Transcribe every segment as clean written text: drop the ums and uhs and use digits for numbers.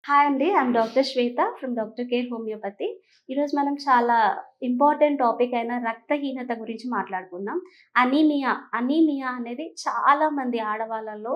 Hi అండి. I'm doctor Shweta from doctor care homeopathy. ఈరోజు మనం చాలా ఇంపార్టెంట్ టాపిక్ అయిన రక్తహీనత గురించి మాట్లాడుకుందాం. అనీమియా అనేది చాలా మంది ఆడవాళ్ళలో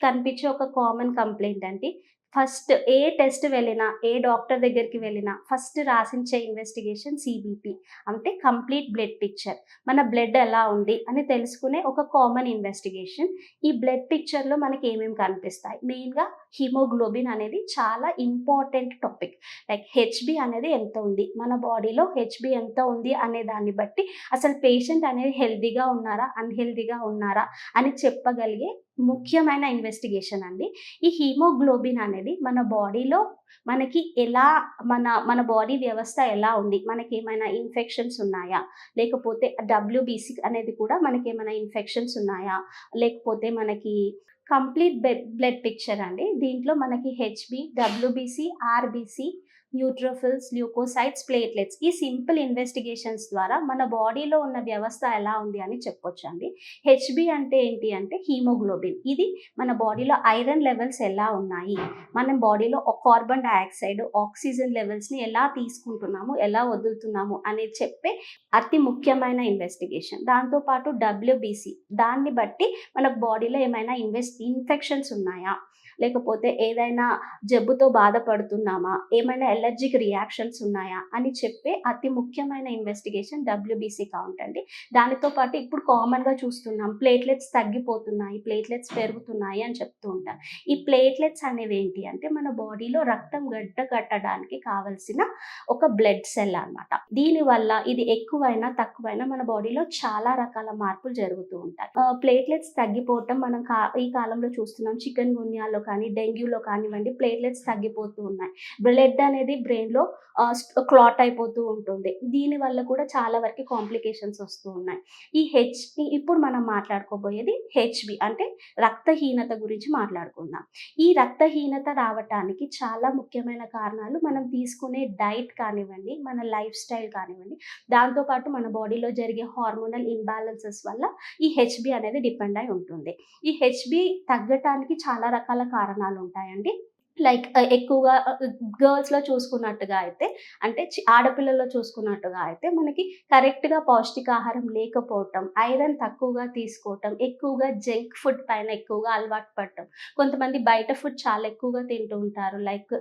కనిపించే ఒక కామన్ కంప్లెయింట్ అండి. ఫస్ట్ ఏ టెస్ట్ వెళ్ళినా, ఏ డాక్టర్ దగ్గరికి వెళ్ళినా ఫస్ట్ రాసించే ఇన్వెస్టిగేషన్ సీబీపీ, అంటే కంప్లీట్ బ్లడ్ పిక్చర్. మన బ్లడ్ ఎలా ఉంది అని తెలుసుకునే ఒక కామన్ ఇన్వెస్టిగేషన్. ఈ బ్లడ్ పిక్చర్‌లో మనకి ఏమేమి కనిపిస్తాయి? మెయిన్‌గా హిమోగ్లోబిన్ అనేది చాలా ఇంపార్టెంట్ టాపిక్. లైక్ హెచ్‌బీ అనేది ఎంత ఉంది? మన బాడీలో హెచ్‌బీ ఎంత ఉంది అనే దాన్ని బట్టి అసలు పేషెంట్ అనేది హెల్తీగా ఉన్నారా? అన్‌హెల్తీగా ఉన్నారా? అని చెప్పగలిగే ముఖ్యమైన ఇన్వెస్టిగేషన్ అండి. ఈ హిమోగ్లోబిన్ అనేది మన బాడీలో మనకి ఎలా మన బాడీ వ్యవస్థ ఎలా ఉంది? మనకేమైనా ఇన్ఫెక్షన్స్ ఉన్నాయా? లేకపోతే డబ్ల్యూబీసీ అనేది కూడా మనకేమైనా ఇన్ఫెక్షన్స్ ఉన్నాయా? లేకపోతే మనకి కంప్లీట్ బ్లడ్ పిక్చర్ అండి. దీంట్లో మనకి HB, WBC, RBC, neutrophils, leucocytes, platelets ఈ సింపుల్ ఇన్వెస్టిగేషన్స్ ద్వారా మన బాడీలో ఉన్న వ్యవస్థ ఎలా ఉంది అని చెప్పొచ్చండి. హెచ్‌బీ అంటే ఏంటి అంటే హిమోగ్లోబిన్. ఇది మన బాడీలో ఐరన్ లెవెల్స్ ఎలా ఉన్నాయి? మన బాడీలో కార్బన్ డయాక్సైడ్, ఆక్సిజన్ లెవెల్స్‌ని ఎలా తీసుకుంటున్నాము? ఎలా వదులుతున్నాము? అనేది చెప్పే అతి ముఖ్యమైన ఇన్వెస్టిగేషన్. దాంతో పాటు డబ్ల్యూబీసీ, దాన్ని బట్టి మనకు బాడీలో ఏమైనా ఇన్ఫెక్షన్స్ ఉన్నాయా? లేకపోతే ఏదైనా జబ్బుతో బాధపడుతున్నామా? ఏమైనా అలర్జిక్ రియాక్షన్స్ ఉన్నాయా? అని చెప్పే అతి ముఖ్యమైన ఇన్వెస్టిగేషన్ డబ్ల్యూబీసీ కౌంట్ అండి. దానితో పాటు ఇప్పుడు కామన్‌గా చూస్తున్నాం ప్లేట్లెట్స్ తగ్గిపోతున్నాయి, ప్లేట్లెట్స్ పెరుగుతున్నాయి అని చెప్తూ ఉంటారు. ఈ ప్లేట్లెట్స్ అనేవి ఏంటి అంటే మన బాడీలో రక్తం గడ్డకట్టడానికి కావాల్సిన ఒక బ్లడ్ సెల్ అన్నమాట. దీనివల్ల ఇది ఎక్కువైనా, తక్కువైనా మన బాడీలో చాలా రకాల మార్పులు జరుగుతూ ఉంటాయి. ప్లేట్లెట్స్ తగ్గిపోవటం మనం ఈ కాలంలో చూస్తున్నాం. చికెన్ గున్యాలో కానీ, డెంగ్యూలో కానివ్వండి ప్లేట్లెట్స్ తగ్గిపోతూ ఉన్నాయి. బ్లడ్ అనేది బ్రెయిన్‌లో క్లాట్ అయిపోతూ ఉంటుంది. దీనివల్ల కూడా చాలా వరకు కాంప్లికేషన్స్ వస్తూ ఉన్నాయి. ఇప్పుడు మనం మాట్లాడుకోబోయేది హెచ్‌బీ అంటే రక్తహీనత గురించి మాట్లాడుకుందాం. ఈ రక్తహీనత రావటానికి చాలా ముఖ్యమైన కారణాలు మనం తీసుకునే డైట్ కానివ్వండి, మన లైఫ్ స్టైల్ కానివ్వండి, దాంతో పాటు మన బాడీలో జరిగే హార్మోనల్ ఇంబాలెన్సెస్ వల్ల ఈ హెచ్‌బీ అనేది డిపెండ్ అయి ఉంటుంది. ఈ హెచ్‌బీ తగ్గటానికి చాలా రకాల కారణాలు ఉంటాయండి. లైక్ ఎక్కువగా గర్ల్స్‌లో చూసుకున్నట్టుగా అయితే అంటే ఆడపిల్లల్లో చూసుకున్నట్టుగా అయితే మనకి కరెక్ట్‌గా పౌష్టికాహారం లేకపోవటం, ఐరన్ తక్కువగా తీసుకోవటం, ఎక్కువగా జంక్ ఫుడ్ పైన ఎక్కువగా అలవాటు పడటం. కొంతమంది బయట ఫుడ్ చాలా ఎక్కువగా తింటూ ఉంటారు. లైక్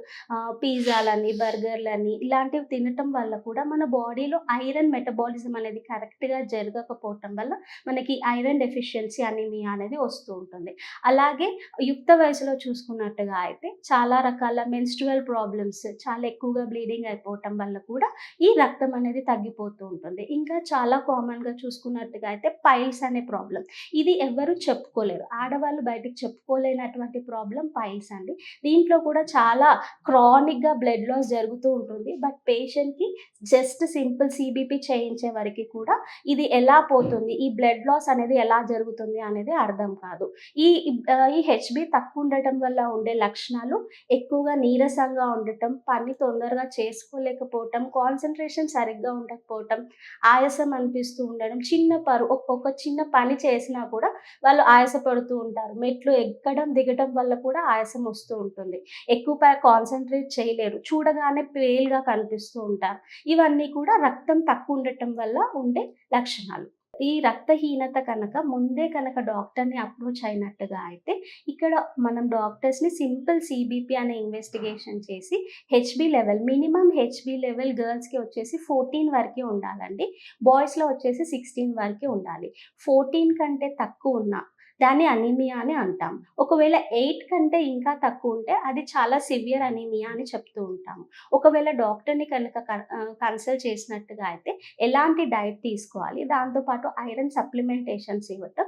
పిజ్జాలని, బర్గర్‌లని ఇలాంటివి తినటం వల్ల కూడా మన బాడీలో ఐరన్ మెటబాలిజం అనేది కరెక్ట్‌గా జరగకపోవటం వల్ల మనకి ఐరన్ డెఫిషియన్సీ అనీమియా అనేది వస్తూ ఉంటుంది. అలాగే యుక్త వయసులో చూసుకున్నట్టుగా అయితే చాలా రకాల మెన్‌స్ట్రువల్ ప్రాబ్లమ్స్, చాలా ఎక్కువగా బ్లీడింగ్ అయిపోవటం వల్ల కూడా ఈ రక్తం అనేది తగ్గిపోతూ ఉంటుంది. ఇంకా చాలా కామన్‌గా చూసుకున్నట్టుగా అయితే పైల్స్ అనే ప్రాబ్లమ్. ఇది ఎవ్వరు చెప్పుకోలేరు. ఆడవాళ్ళు బయటికి చెప్పుకోలేనటువంటి ప్రాబ్లమ్ పైల్స్ అండి. దీంట్లో కూడా చాలా క్రానిక్‌గా బ్లడ్ లాస్ జరుగుతూ ఉంటుంది. బట్ పేషెంట్‌కి జస్ట్ సింపుల్ సీబీపీ చేయించే వరకి కూడా ఇది ఎలా పోతుంది? ఈ బ్లడ్ లాస్ అనేది ఎలా జరుగుతుంది అనేది అర్థం కాదు. ఈ హెచ్‌బీ తక్కువ ఉండటం వల్ల ఉండే లక్షణాలు ఎక్కువగా నీరసంగా ఉండటం, పని తొందరగా చేసుకోలేకపోవటం, కాన్సంట్రేషన్ సరిగ్గా ఉండకపోవటం, ఆయాసం అనిపిస్తూ ఉండడం, ఒక చిన్న పని చేసినా కూడా వాళ్ళు ఆయాసపడుతూ ఉంటారు. మెట్లు ఎక్కడం, దిగటం వల్ల కూడా ఆయాసం వస్తూ ఉంటుంది. కాన్సంట్రేట్ చేయలేరు. చూడగానే పేల్‌గా కనిపిస్తూ ఉంటారు. ఇవన్నీ కూడా రక్తం తక్కువ ఉండటం వల్ల ఉండే లక్షణాలు. ఈ రక్తహీనత ముందే డాక్టర్‌ని అప్రోచ్ అయినట్టుగా అయితే, ఇక్కడ మనం డాక్టర్స్‌ని సింపుల్ సీబీపీ అనే ఇన్వెస్టిగేషన్ చేసి మినిమమ్ హెచ్‌బీ లెవెల్ గర్ల్స్‌కి వచ్చేసి 14 వరకే ఉండాలండి. బాయ్స్‌లో వచ్చేసి 16 వరకే ఉండాలి. 14 కంటే తక్కువ ఉన్నా దాన్ని అనీమియా అని అంటాం. ఒకవేళ 8 కంటే ఇంకా తక్కువ ఉంటే అది చాలా సివియర్ అనీమియా అని చెప్తూ ఉంటాము. ఒకవేళ డాక్టర్‌ని కన్సల్ట్ చేసినట్టుగా అయితే ఎలాంటి డైట్ తీసుకోవాలి, దాంతో పాటు ఐరన్ సప్లిమెంటేషన్స్ ఇవ్వటం,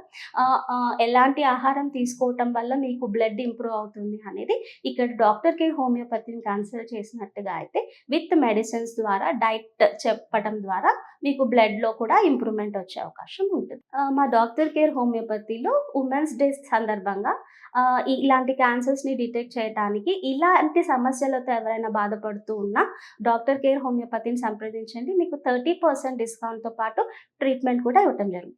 ఎలాంటి ఆహారం తీసుకోవటం వల్ల మీకు బ్లడ్ ఇంప్రూవ్ అవుతుంది అనేది ఇక్కడ డాక్టర్ కేర్ హోమియోపతిని కన్సల్ట్ చేసినట్టుగా అయితే విత్ మెడిసిన్స్ ద్వారా డైట్ చెప్పడం ద్వారా మీకు బ్లడ్‌లో కూడా ఇంప్రూవ్‌మెంట్ వచ్చే అవకాశం ఉంటుంది. మా డాక్టర్ కేర్ హోమియోపతిలో ఉమెన్స్ డే సందర్భంగా ఇలాంటి క్యాన్సర్స్‌ని డిటెక్ట్ చేయటానికి, ఇలాంటి సమస్యలతో ఎవరైనా బాధపడుతూ ఉన్నా డాక్టర్ కేర్ హోమియోపతిని సంప్రదించండి. మీకు 30% డిస్కౌంట్‌తో పాటు ట్రీట్మెంట్ కూడా ఇవ్వటం జరుగుతుంది.